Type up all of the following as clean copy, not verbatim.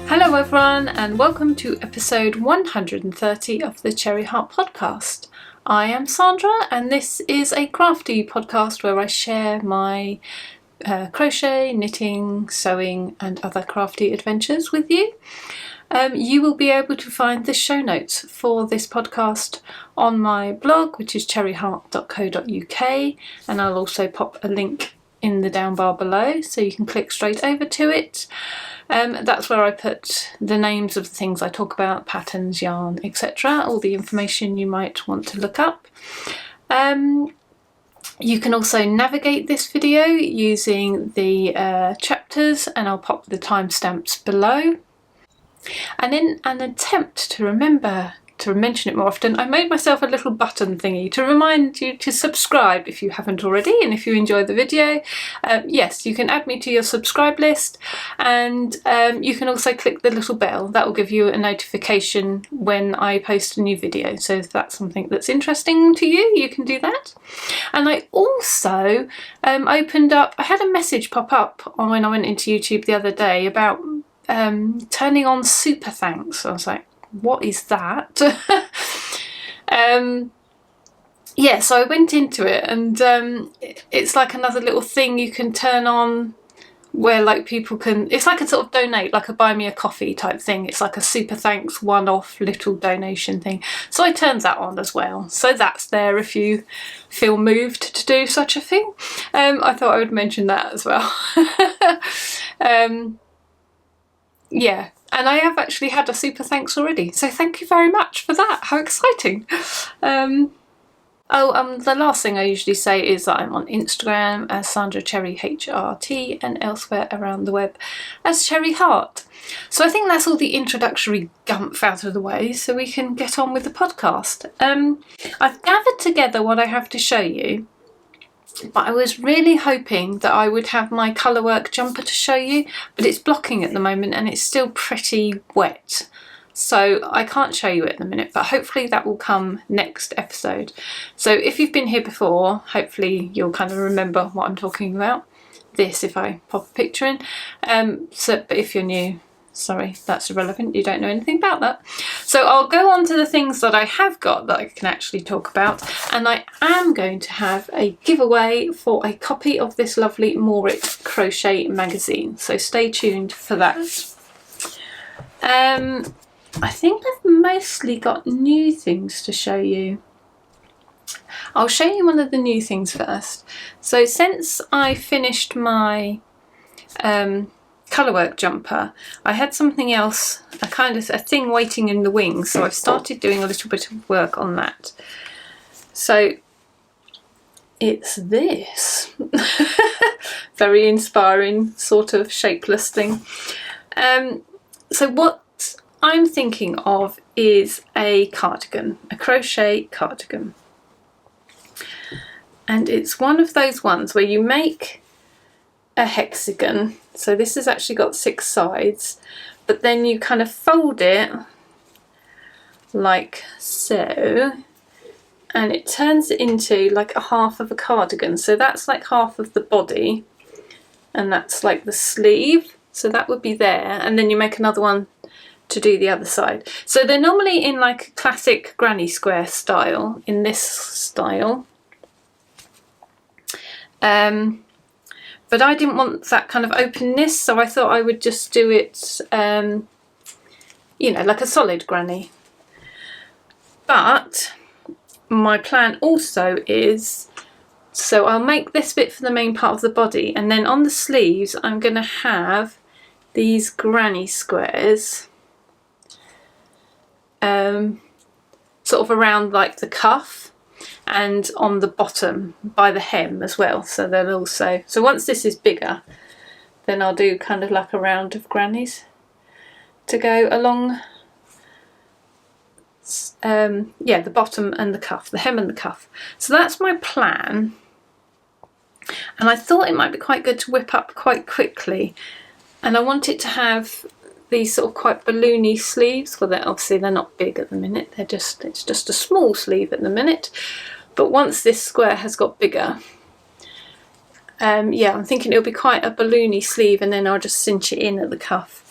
Hello everyone and welcome to episode 130 of the Cherry Heart podcast. I am Sandra and this is a crafty podcast where I share my crochet, knitting, sewing and other crafty adventures with you. You will be able to find the show notes for this podcast on my blog, which is cherryheart.co.uk, and I'll also pop a link in the down bar below so you can click straight over to it. That's where I put the names of the things I talk about, patterns, yarn, etc. All the information you might want to look up. You can also navigate this video using the chapters, and I'll pop the timestamps below. And in an attempt to remember to mention it more often, I made myself a little button thingy to remind you to subscribe if you haven't already, and if you enjoy the video, yes, you can add me to your subscribe list, and you can also click the little bell. That will give you a notification when I post a new video, so if that's something that's interesting to you, you can do that. And I also opened up, I had a message pop up when I went into YouTube the other day about turning on super thanks. I was like, what is that? Yeah, so I went into it, and it's like another little thing you can turn on where like people can, it's like a sort of donate, like a buy me a coffee type thing. It's like a super thanks one-off little donation thing. So I turned that on as well. So that's there if you feel moved to do such a thing. I thought I would mention that as well. Yeah, and I have actually had a super thanks already, so thank you very much for that. How exciting. The last thing I usually say is that I'm on Instagram as Sandra Cherry HRT and elsewhere around the web as Cherry Heart. So I think that's all the introductory gumph out of the way, so we can get on with the podcast. I've gathered together what I have to show you, but I was really hoping that I would have my colourwork jumper to show you, but it's blocking at the moment and it's still pretty wet, so I can't show you it at the minute, but hopefully that will come next episode. So if you've been here before, hopefully you'll kind of remember what I'm talking about. This, if I pop a picture in. But if you're new, sorry, that's irrelevant, you don't know anything about that. So I'll go on to the things that I have got that I can actually talk about, and I am going to have a giveaway for a copy of this lovely Moorit crochet magazine, so stay tuned for that. I think I've mostly got new things to show you. I'll show you one of the new things first. So since I finished my colourwork jumper, I had something else, a thing waiting in the wings, so I've started doing a little bit of work on that. So it's this very inspiring sort of shapeless thing. So what I'm thinking of is a cardigan, a crochet cardigan, and it's one of those ones where you make a hexagon. So this has actually got 6 sides, but then you kind of fold it like so, and it turns it into like a half of a cardigan. So that's like half of the body, and that's like the sleeve, so that would be there, and then you make another one to do the other side. So they're normally in like a classic granny square style, in this style. But I didn't want that kind of openness, so I thought I would just do it, you know, like a solid granny. But my plan also is, so I'll make this bit for the main part of the body, and then on the sleeves I'm going to have these granny squares sort of around like the cuff, and on the bottom by the hem as well. So they'll also, so once this is bigger, then I'll do kind of like a round of grannies to go along, yeah, the bottom and the cuff, the hem and the cuff. So that's my plan, and I thought it might be quite good to whip up quite quickly, and I want it to have these sort of quite balloony sleeves. Well, obviously they're not big at the minute, it's just a small sleeve at the minute, but once this square has got bigger, yeah, I'm thinking it'll be quite a balloony sleeve, and then I'll just cinch it in at the cuff.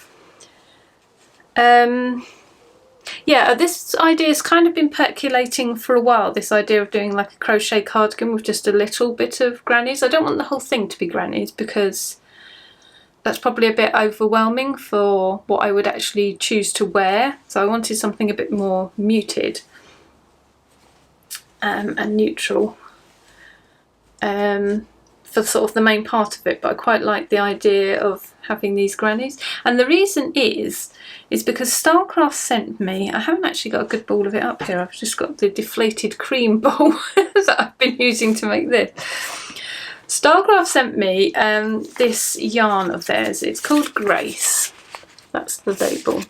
Yeah, this idea's kind of been percolating for a while, this idea of doing like a crochet cardigan with just a little bit of grannies. I don't want the whole thing to be grannies because that's probably a bit overwhelming for what I would actually choose to wear. So I wanted something a bit more muted and neutral for sort of the main part of it, but I quite like the idea of having these grannies. And the reason is because Starcraft sent me, I haven't actually got a good ball of it up here, I've just got the deflated cream ball that I've been using to make this. Starcraft sent me this yarn of theirs. It's called Grace. That's the label.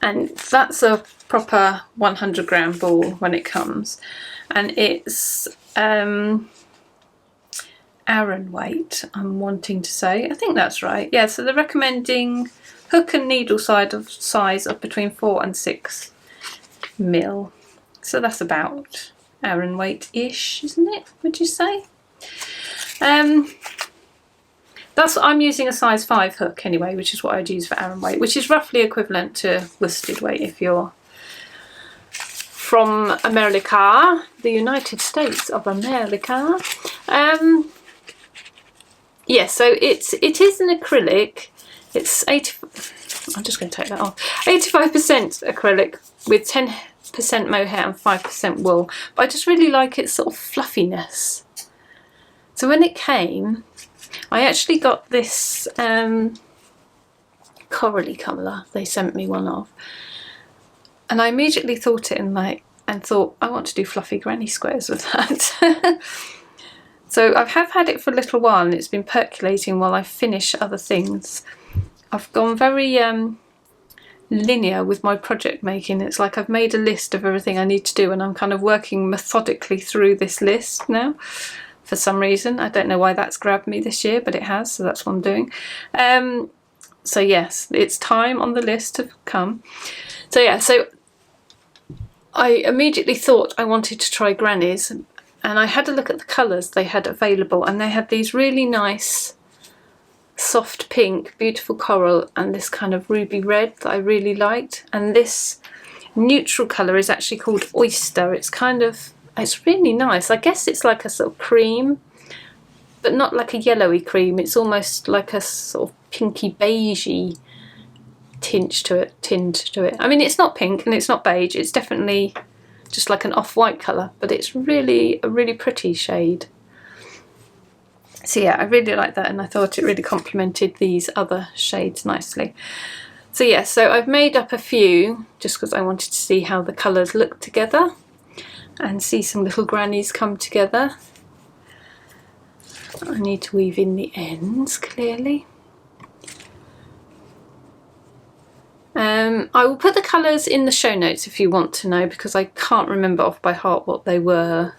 And that's a proper 100 gram ball when it comes. And it's Aran weight, I'm wanting to say. I think that's right. Yeah, so they're recommending hook and needle size of between 4 and 6 mil. So that's about Aran weight-ish, isn't it? Would you say? I'm using a size 5 hook anyway, which is what I'd use for Aran weight, which is roughly equivalent to worsted weight if you're from America, the United States of America. Yeah, so it is an acrylic. It's 80. I'm just going to take that off. 85% acrylic with 10% mohair and 5% wool. But I just really like its sort of fluffiness. So when it came, I actually got this corally colour. They sent me one of, and I immediately thought it and thought I want to do fluffy granny squares with that. So I have had it for a little while and it's been percolating while I finish other things. I've gone very linear with my project making. It's like I've made a list of everything I need to do and I'm kind of working methodically through this list now for some reason. I don't know why that's grabbed me this year, but it has, so that's what I'm doing. So yes, it's time on the list to come. So yeah, so I immediately thought I wanted to try grannies, and I had a look at the colours they had available, and they had these really nice soft pink, beautiful coral, and this kind of ruby red that I really liked. And this neutral colour is actually called Oyster. It's really nice. I guess it's like a sort of cream, but not like a yellowy cream. It's almost like a sort of pinky beigey tinge to it. I mean, it's not pink and it's not beige. It's definitely just like an off-white colour, but it's really a really pretty shade. So yeah, I really like that, and I thought it really complemented these other shades nicely. So yeah, so I've made up a few just because I wanted to see how the colours look together and see some little grannies come together. I need to weave in the ends clearly. I will put the colours in the show notes if you want to know, because I can't remember off by heart what they were.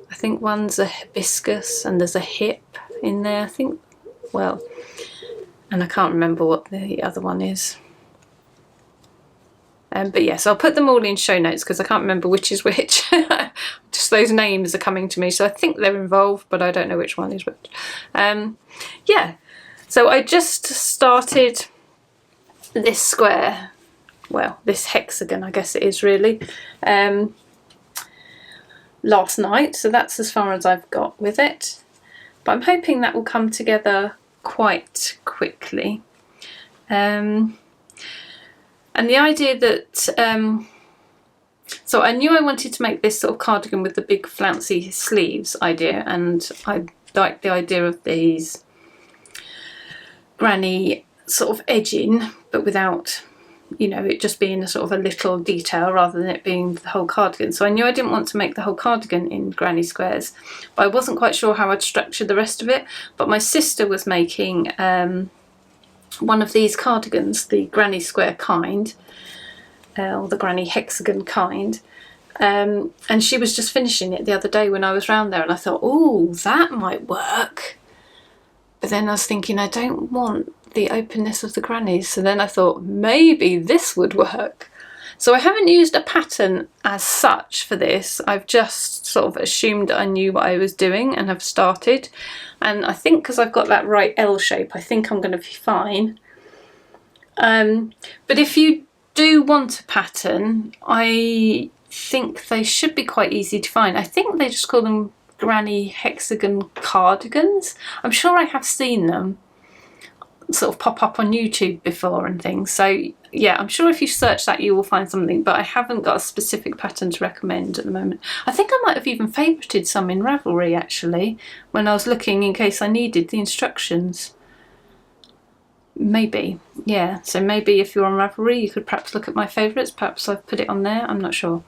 I think one's a hibiscus and there's a hip in there, I think. Well, and I can't remember what the other one is. But yes, I'll put them all in show notes because I can't remember which is which. Just those names are coming to me, so I think they're involved, but I don't know which one is which. Yeah, so I just started this square, well, this hexagon I guess it is really, last night, so that's as far as I've got with it. But I'm hoping that will come together quite quickly. And the idea that, so I knew I wanted to make this sort of cardigan with the big flouncy sleeves idea, and I like the idea of these granny sort of edging, but without, you know, it just being a sort of a little detail rather than it being the whole cardigan. So I knew I didn't want to make the whole cardigan in granny squares, but I wasn't quite sure how I'd structure the rest of it. But my sister was making one of these cardigans, the granny square kind, or the granny hexagon kind, and she was just finishing it the other day when I was round there, and I thought, oh, that might work. But then I was thinking, I don't want the openness of the grannies, so then I thought maybe this would work. So I haven't used a pattern as such for this. I've just sort of assumed I knew what I was doing and have started, and I think because I've got that right L shape, I think I'm going to be fine. But if you do want a pattern, I think they should be quite easy to find. I think they just call them granny hexagon cardigans. I'm sure I have seen them sort of pop up on YouTube before and things. So yeah, I'm sure if you search that you will find something, but I haven't got a specific pattern to recommend at the moment. I think I might have even favourited some in Ravelry actually when I was looking in case I needed the instructions. Maybe, yeah, so maybe if you're on Ravelry you could perhaps look at my favourites, perhaps I've put it on there, I'm not sure.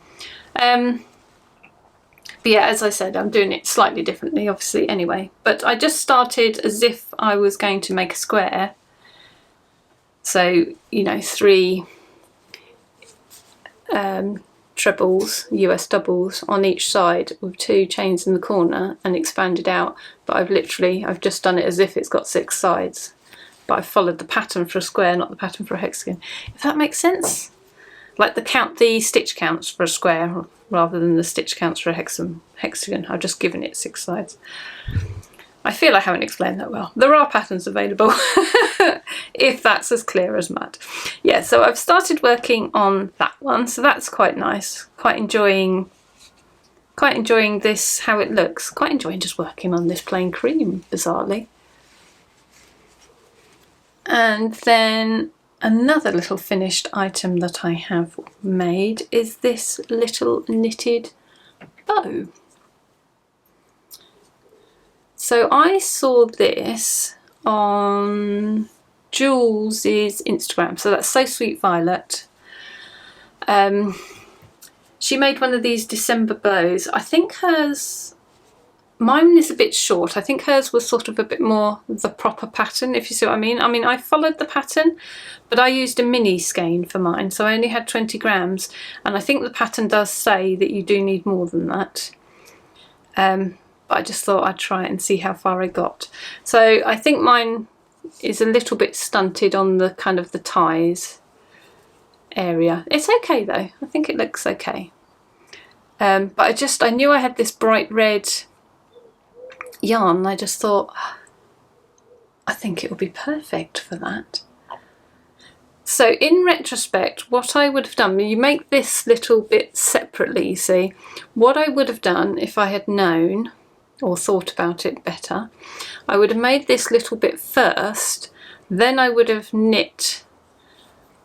But yeah, as I said, I'm doing it slightly differently obviously anyway, but I just started as if I was going to make a square. So, you know, 3 trebles, US doubles on each side with 2 chains in the corner and expanded out, but I've just done it as if it's got 6 sides, but I've followed the pattern for a square, not the pattern for a hexagon, if that makes sense. Like the stitch counts for a square rather than the stitch counts for a hexagon. I've just given it 6 sides. I feel I haven't explained that well. There are patterns available if that's as clear as mud. Yeah, so I've started working on that one, so that's quite nice. Quite enjoying this, how it looks. Quite enjoying just working on this plain cream, bizarrely. And then another little finished item that I have made is this little knitted bow. So I saw this on Jules's Instagram, so that's So Sweet Violet. She made one of these December bows. I think mine is a bit short. I think hers was sort of a bit more the proper pattern, if you see what I mean. I mean, I followed the pattern, but I used a mini skein for mine, so I only had 20 grams, and I think the pattern does say that you do need more than that. But I just thought I'd try it and see how far I got. So I think mine is a little bit stunted on the kind of the ties area. It's okay though, I think it looks okay. But I knew I had this bright red yarn, and I just thought I think it would be perfect for that. So in retrospect, what I would have done, you make this little bit separately, you see, what I would have done if I had known or thought about it better, I would have made this little bit first, then I would have knit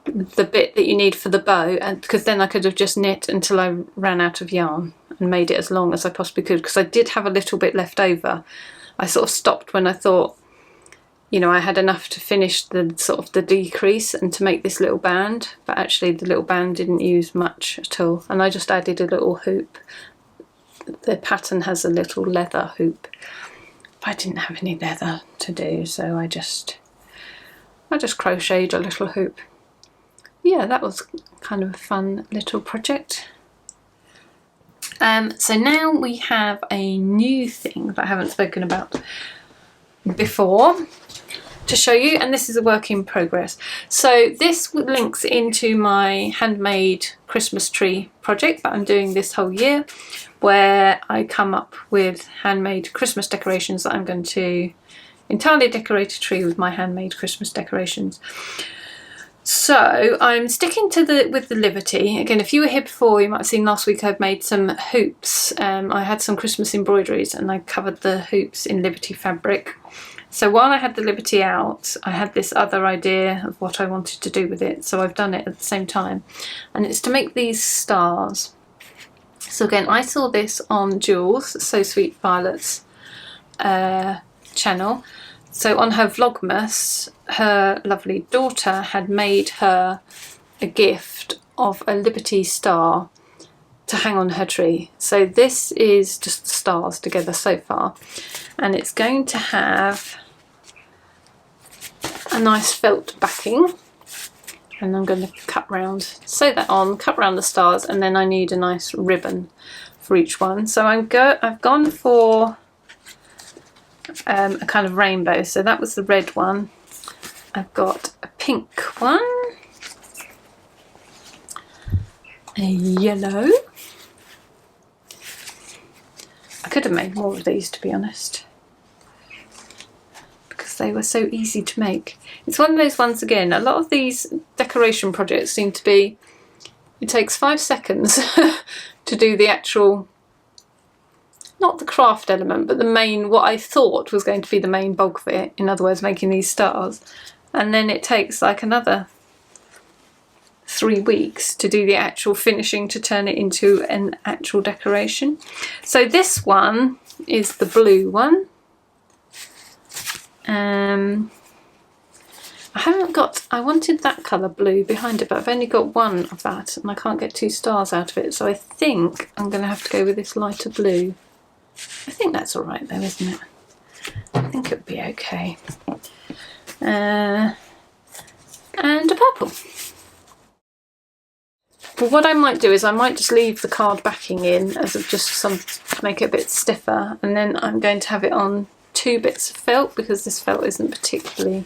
the bit that you need for the bow, and because then I could have just knit until I ran out of yarn and made it as long as I possibly could, because I did have a little bit left over. I sort of stopped when I thought, you know, I had enough to finish the sort of the decrease and to make this little band, but actually the little band didn't use much at all, and I just added a little hoop. The pattern has a little leather hoop. I didn't have any leather to do, so I just crocheted a little hoop. Yeah, that was kind of a fun little project. So now we have a new thing that I haven't spoken about before to show you, and this is a work in progress. So this links into my handmade Christmas tree project that I'm doing this whole year, where I come up with handmade Christmas decorations that I'm going to entirely decorate a tree with my handmade Christmas decorations. So I'm sticking to with the Liberty. Again, if you were here before, you might have seen last week I've made some hoops. I had some Christmas embroideries and I covered the hoops in Liberty fabric. So while I had the Liberty out, I had this other idea of what I wanted to do with it, so I've done it at the same time, and it's to make these stars. So again, I saw this on Jules, So Sweet Violet's channel. So on her Vlogmas, her lovely daughter had made her a gift of a Liberty star to hang on her tree. So this is just the stars together so far, and it's going to have a nice felt backing, and I'm going to sew that on, cut round the stars, and then I need a nice ribbon for each one. So I've gone for a kind of rainbow, so that was the red one. I've got a pink one, a yellow. I could have made more of these, to be honest, because they were so easy to make. It's one of those ones, again, a lot of these decoration projects seem to be, it takes 5 seconds to do the actual, not the craft element, but the main, what I thought was going to be the main bulk of it, in other words making these stars, and then it takes like another 3 weeks to do the actual finishing to turn it into an actual decoration. So this one is the blue one. I wanted that colour blue behind it, but I've only got one of that and I can't get 2 stars out of it, so I think I'm going to have to go with this lighter blue. I think that's alright though, isn't it? I think it'll be okay. And a purple. But what I might do is I might just leave the card backing in as of just some, make it a bit stiffer, and then I'm going to have it on 2 bits of felt, because this felt isn't particularly,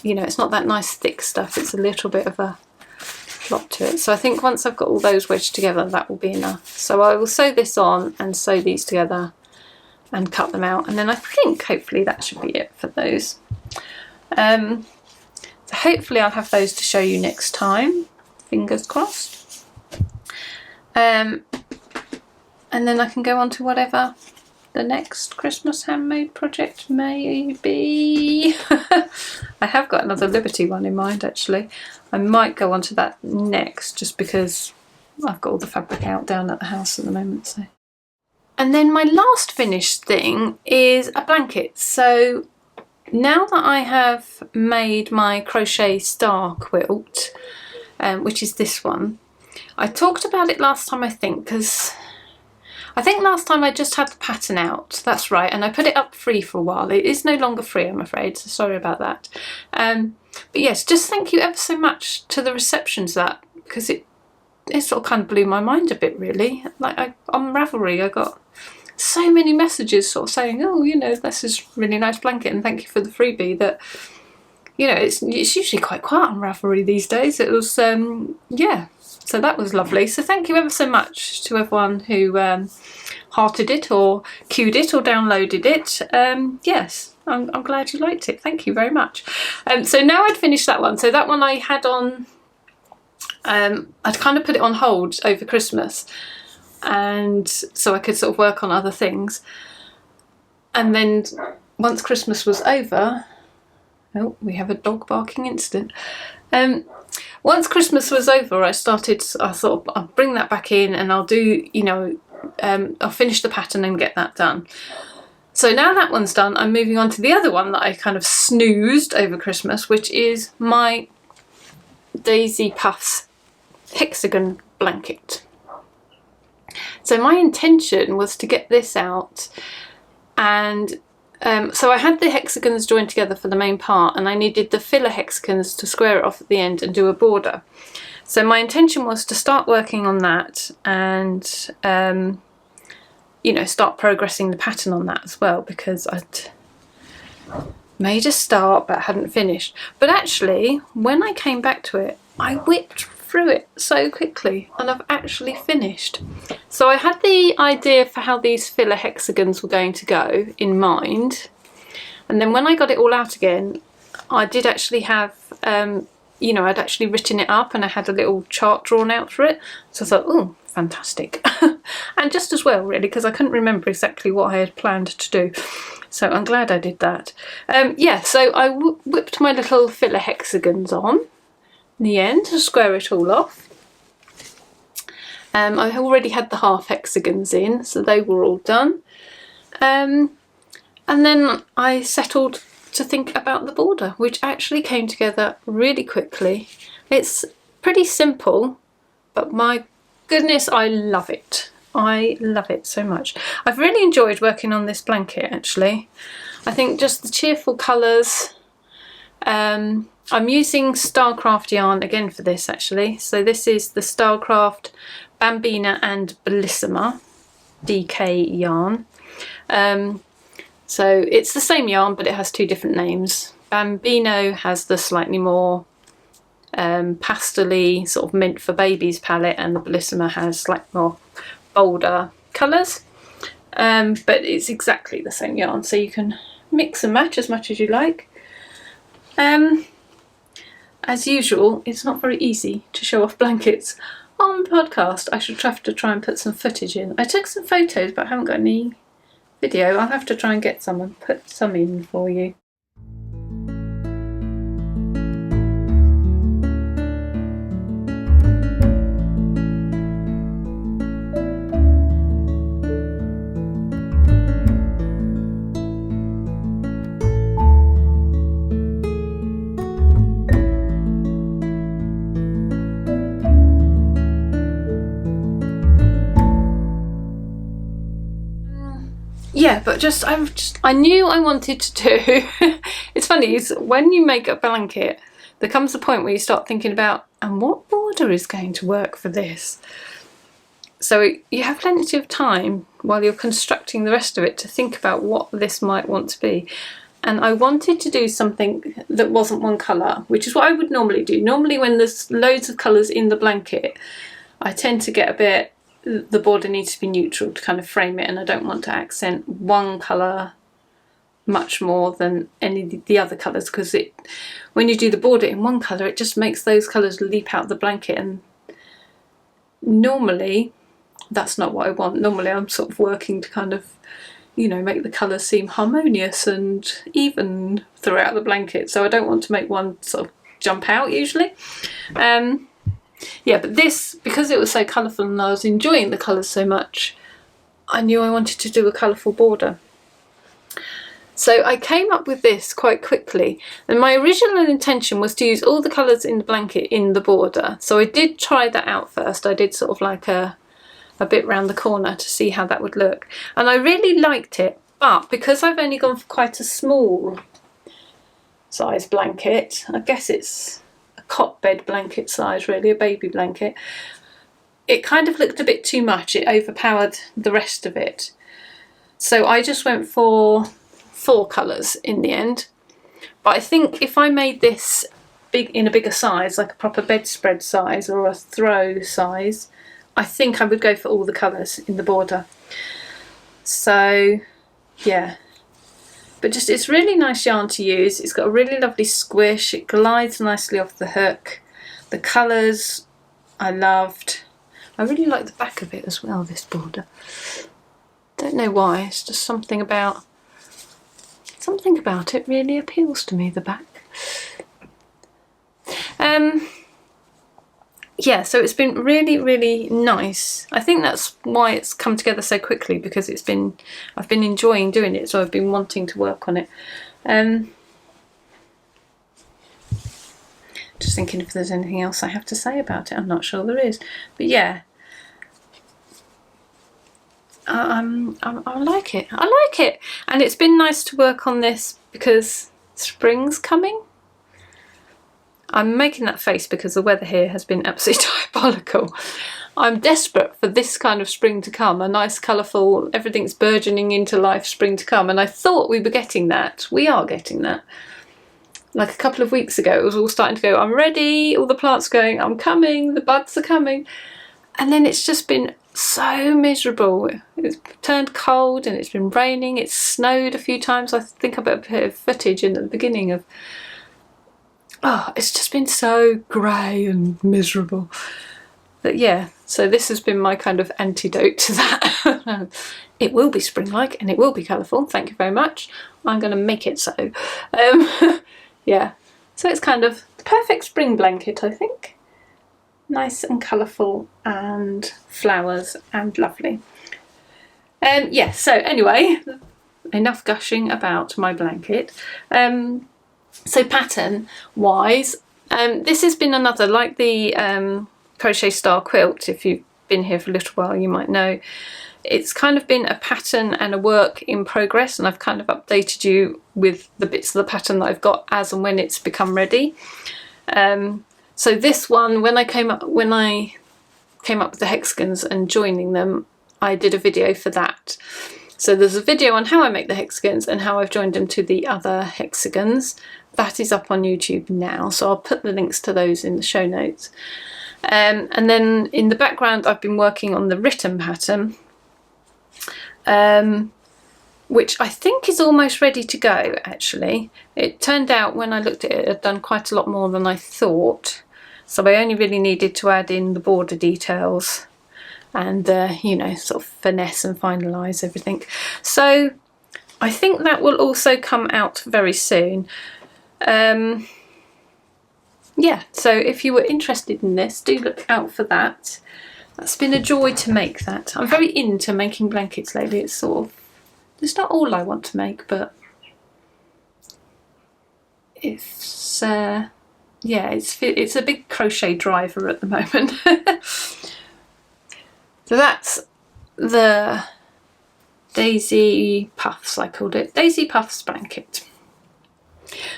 you know, it's not that nice thick stuff, it's a little bit of a flop to it. So I think once I've got all those wedged together, that will be enough. So I will sew this on and sew these together and cut them out, and then I think hopefully that should be it for those. So hopefully I'll have those to show you next time, fingers crossed. And then I can go on to whatever the next Christmas handmade project may be. I have got another Liberty one in mind actually. I might go on to that next, just because I've got all the fabric out down at the house at the moment. So. And then my last finished thing is a blanket. So now that I have made my crochet star quilt, which is this one, I talked about it last time I think, because I think last time I just had the pattern out, that's right, and I put it up free for a while. It is no longer free, I'm afraid, so sorry about that. But yes, just thank you ever so much to the receptions of that, because it sort of kind of blew my mind a bit really. Like on Ravelry I got so many messages sort of saying, oh, you know, this is a really nice blanket and thank you for the freebie, that, you know, it's usually quite quiet on Ravelry these days. It was, yeah. So that was lovely. So thank you ever so much to everyone who hearted it or queued it or downloaded it. Yes, I'm glad you liked it. Thank you very much. So now I'd finished that one. So that one I had on, I'd kind of put it on hold over Christmas, and so I could sort of work on other things. And then once Christmas was over, oh, we have a dog barking incident. Once Christmas was over, I thought I'll bring that back in and I'll do, you know, I'll finish the pattern and get that done. So now that one's done, I'm moving on to the other one that I kind of snoozed over Christmas, which is my Daisy Puffs hexagon blanket. So my intention was to get this out, and so I had the hexagons joined together for the main part, and I needed the filler hexagons to square it off at the end and do a border. So my intention was to start working on that and, you know, start progressing the pattern on that as well, because I'd made a start but hadn't finished. But actually, when I came back to it, I whipped through it so quickly and I've actually finished. So I had the idea for how these filler hexagons were going to go in mind, and then when I got it all out again, I did actually have, you know, I'd actually written it up and I had a little chart drawn out for it. So I thought, oh, fantastic. And just as well really, because I couldn't remember exactly what I had planned to do. So I'm glad I did that. Yeah, so I whipped my little filler hexagons on in the end to square it all off. I already had the half hexagons in, so they were all done. And then I settled to think about the border, which actually came together really quickly. It's pretty simple, but my goodness, I love it. I love it so much. I've really enjoyed working on this blanket actually. I think just the cheerful colours. I'm using Starcraft yarn again for this actually. So this is the Starcraft Bambina and Bellissima DK yarn. So it's the same yarn, but it has 2 different names. Bambino has the slightly more pastel-y sort of meant for babies palette, and the Bellissima has slightly more bolder colours. But it's exactly the same yarn, so you can mix and match as much as you like. As usual, it's not very easy to show off blankets on the podcast. I should have to try and put some footage in. I took some photos but I haven't got any video. I'll have to try and get some and put some in for you. Yeah, but I knew I wanted to do. It's funny, is when you make a blanket, there comes a point where you start thinking about, and what border is going to work for this? So you have plenty of time while you're constructing the rest of it to think about what this might want to be. And I wanted to do something that wasn't one colour, which is what I would normally do. Normally when there's loads of colours in the blanket, I tend to get a bit, the border needs to be neutral to kind of frame it, and I don't want to accent one colour much more than any of the other colours, because when you do the border in one colour, it just makes those colours leap out the blanket, and normally that's not what I want. Normally I'm sort of working to kind of, you know, make the colours seem harmonious and even throughout the blanket, so I don't want to make one sort of jump out usually. Yeah, but this, because it was so colourful and I was enjoying the colours so much, I knew I wanted to do a colourful border. So I came up with this quite quickly, and my original intention was to use all the colours in the blanket in the border. So I did try that out first. I did sort of like a bit round the corner to see how that would look, and I really liked it, but because I've only gone for quite a small size blanket, I guess it's cot bed blanket size really, a baby blanket, it kind of looked a bit too much. It overpowered the rest of it. So I just went for 4 colours in the end. But I think if I made this big in a bigger size, like a proper bedspread size or a throw size, I think I would go for all the colours in the border. So yeah. But just, it's really nice yarn to use. It's got a really lovely squish. It glides nicely off the hook. The colours I loved. I really like the back of it as well, this border. Don't know why, it's just something about it really appeals to me, the back. Yeah, so it's been really, really nice. I think that's why it's come together so quickly, because I've been enjoying doing it, so I've been wanting to work on it. Just thinking if there's anything else I have to say about it. I'm not sure there is, but yeah, I like it. I like it, and it's been nice to work on this because spring's coming. I'm making that face because the weather here has been absolutely diabolical. I'm desperate for this kind of spring to come, a nice colourful, everything's burgeoning into life spring to come, and I thought we were getting that. We are getting that. Like a couple of weeks ago, it was all starting to go, I'm ready, all the plants going, I'm coming, the buds are coming, and then it's just been so miserable. It's turned cold and it's been raining, it's snowed a few times. I think I put a bit of footage in at the beginning of, oh, it's just been so grey and miserable. But yeah, so this has been my kind of antidote to that. It will be spring-like and it will be colourful, thank you very much. I'm going to make it so. Yeah, so it's kind of the perfect spring blanket, I think. Nice and colourful and flowers and lovely. Yeah, so anyway, enough gushing about my blanket. So pattern wise, this has been another, like the crochet style quilt, if you've been here for a little while you might know, it's kind of been a pattern and a work in progress, and I've kind of updated you with the bits of the pattern that I've got as and when it's become ready. So this one, when I came up with the hexagons and joining them, I did a video for that. So there's a video on how I make the hexagons and how I've joined them to the other hexagons. That is up on YouTube now, so I'll put the links to those in the show notes. And then in the background I've been working on the written pattern, which I think is almost ready to go actually. It turned out when I looked at it, it had done quite a lot more than I thought. So I only really needed to add in the border details and, you know, sort of finesse and finalise everything. So I think that will also come out very soon. Yeah, so if you were interested in this, do look out for that. That's been a joy to make that. I'm very into making blankets lately. It's sort of, it's not all I want to make, but it's yeah, it's a big crochet driver at the moment. So that's the Daisy Puffs, I called it. Daisy Puffs blanket.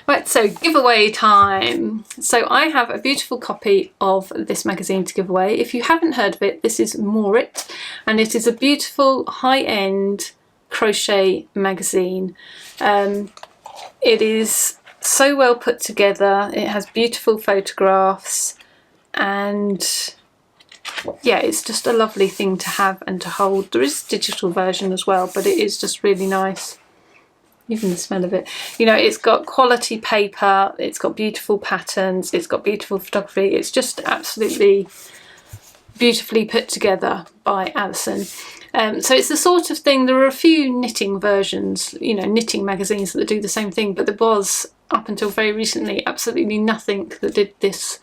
Right, so giveaway time. So I have a beautiful copy of this magazine to give away. If you haven't heard of it, this is Moorit, and it is a beautiful high-end crochet magazine. It is so well put together. It has beautiful photographs, and yeah, it's just a lovely thing to have and to hold. There is a digital version as well, but it is just really nice. Even the smell of it. You know, it's got quality paper, it's got beautiful patterns, it's got beautiful photography. It's just absolutely beautifully put together by Alison. So it's the sort of thing, there are a few knitting versions, you know, knitting magazines that do the same thing, but there was, up until very recently, absolutely nothing that did this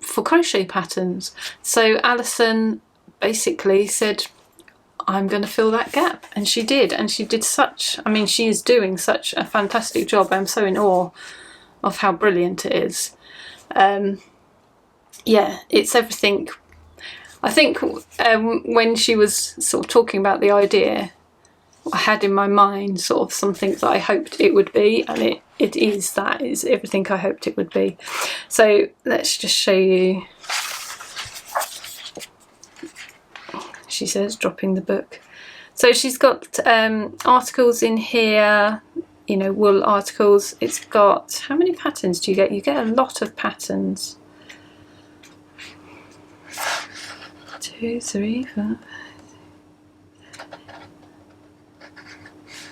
for crochet patterns. So Alison basically said, I'm going to fill that gap, and she did, and she did such, I mean, she is doing such a fantastic job. I'm so in awe of how brilliant it is. Yeah, it's everything. I think when she was sort of talking about the idea, I had in my mind sort of something that I hoped it would be, and it is, that is everything I hoped it would be. So let's just show you. She says, dropping the book. So she's got articles in here, you know, wool articles. It's got, how many patterns do you get? You get a lot of patterns. 2, 3, 4,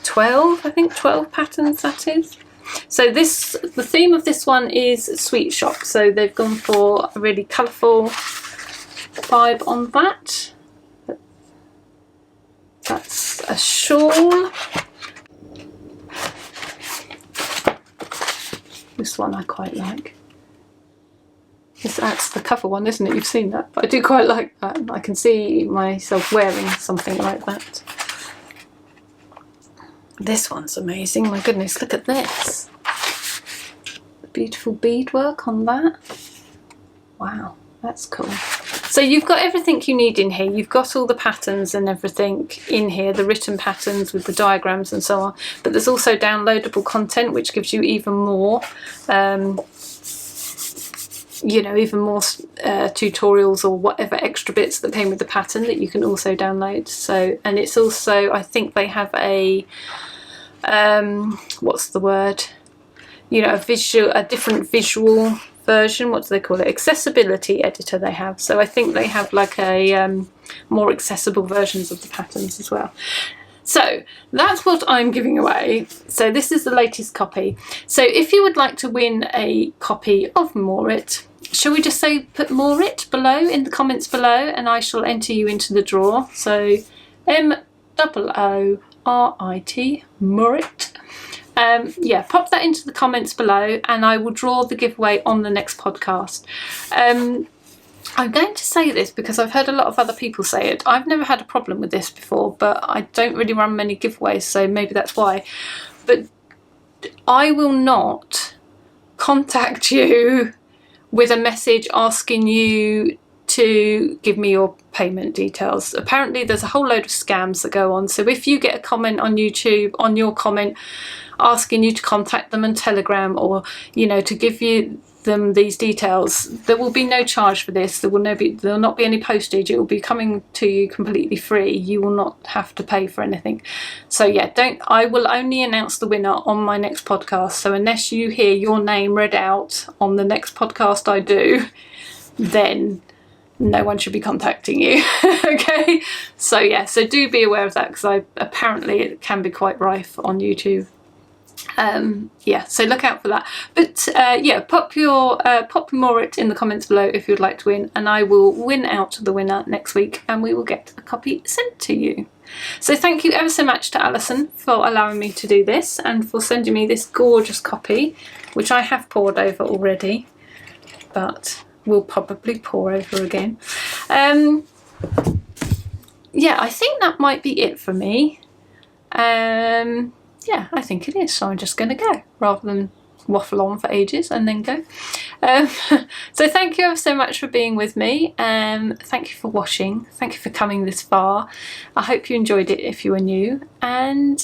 12, I think 12 patterns that is. So this, the theme of this one is sweet shop. So they've gone for a really colourful vibe on that. That's a shawl. This one I quite like. That's the cover one, isn't it? You've seen that, but I do quite like that. I can see myself wearing something like that. This one's amazing. My goodness, look at this. The beautiful beadwork on that. Wow, that's cool. So you've got everything you need in here. You've got all the patterns and everything in here, the written patterns with the diagrams and so on. But there's also downloadable content, which gives you even more, you know, even more tutorials or whatever extra bits that came with the pattern that you can also download. So, and it's also, I think they have a, what's the word? You know, a different visual version, what do they call it, accessibility editor they have. So I think they have like a more accessible versions of the patterns as well. So that's what I'm giving away. So this is the latest copy. So if you would like to win a copy of Moorit, shall we just say put Moorit below in the comments below, and I shall enter you into the draw. So M-O-O-R-I-T, Moorit. Yeah, pop that into the comments below and I will draw the giveaway on the next podcast. I'm going to say this because I've heard a lot of other people say it. I've never had a problem with this before, but I don't really run many giveaways, so maybe that's why. But I will not contact you with a message asking you to give me your payment details. Apparently there's a whole load of scams that go on. So if you get a comment on YouTube on your comment asking you to contact them on Telegram, or, you know, to give you them these details, there will be no charge for this. There will not be any postage. It will be coming to you completely free. You will not have to pay for anything. So yeah, I will only announce the winner on my next podcast. So unless you hear your name read out on the next podcast I do, then no one should be contacting you. Okay, so yeah, so do be aware of that, because apparently it can be quite rife on YouTube. Yeah, so look out for that. But yeah, pop your Moorit in the comments below if you'd like to win, and I will win out the winner next week and we will get a copy sent to you. So thank you ever so much to Alison for allowing me to do this and for sending me this gorgeous copy, which I have poured over already, but will probably pour over again. Yeah, I think that might be it for me. Yeah, I think it is, so I'm just going to go rather than waffle on for ages and then go. So thank you ever so much for being with me. Thank you for watching. Thank you for coming this far. I hope you enjoyed it if you were new, and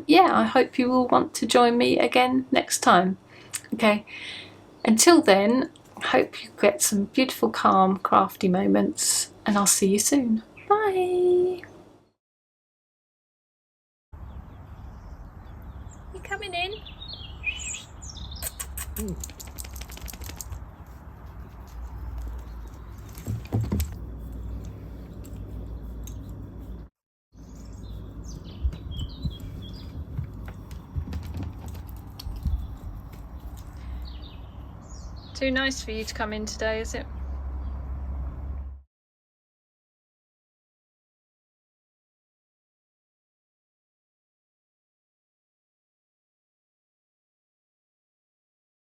yeah, I hope you will want to join me again next time. Okay, until then, I hope you get some beautiful, calm, crafty moments, and I'll see you soon. Bye! You coming in? Too nice for you to come in today, is it?